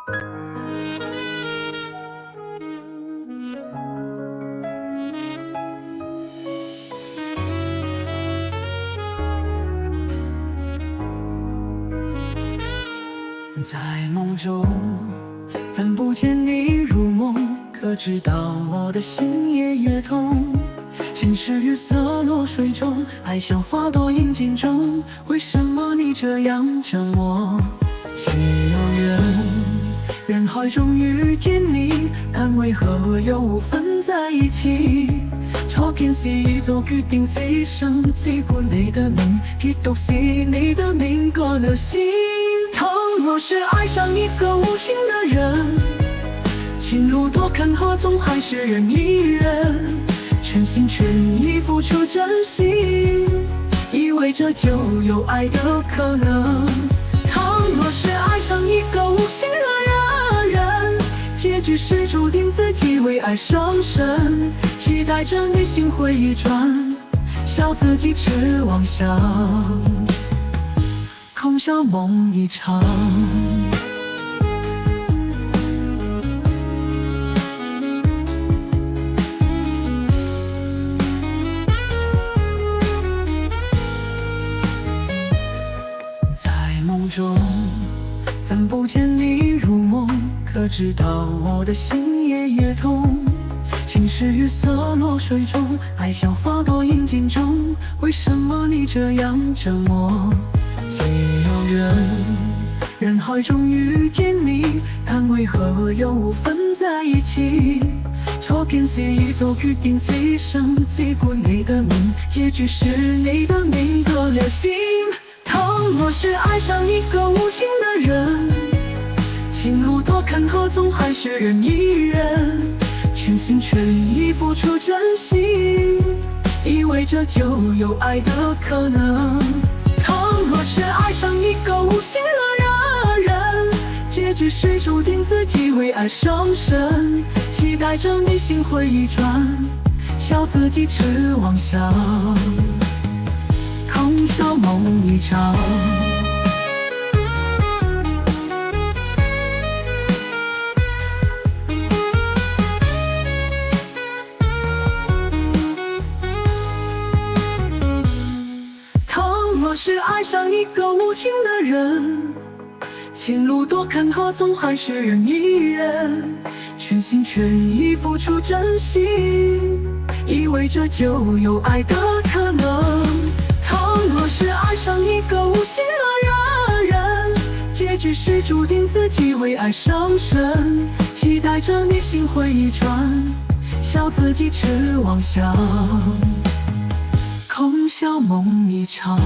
在梦中看不见你入梦，可知道我的心夜夜痛。情是月色落水中，爱像花朵饮尽中，为什么你这样折磨？是有缘，人海中遇见你，但为何又无分在一起？错件事做決定，此生只管你的名，亦獨是你的名過了心。倘若是愛上一個無情的人，情路多坎坷，總還是人一人，全心全意付出真心，意味着就有愛的可能。倘若是愛上一個無心的人，結局是注定自己為愛傷神，期待着你心會一轉，笑自己痴妄想，空笑夢一場。在夢中怎不見你入夢，可知道我的心夜夜痛。情是月色落水中，愛像花朵飲盡中，為什麼你這樣折磨？既有緣，人海中遇見你，但為何又無分在一起？錯件事做決定，此生只管你的名，結局是你的名得了心。倘若是愛上一個無情的人，情路多坎坷，總還是人一人，全心全意付出真心，意味着就有愛的可能。倘若是愛上一個無心的人，結局是注定自己為愛傷神，期待着你心會一轉，笑自己痴妄想，空笑夢一場。若是愛上一個無情的人，情路多坎坷，總還是人一人，全心全意付出真心，意味着就有愛的可能。倘若是愛上一個無心的人，結局是注定自己為愛傷神，期待着你心會一轉，笑自己痴妄想，空笑夢一場。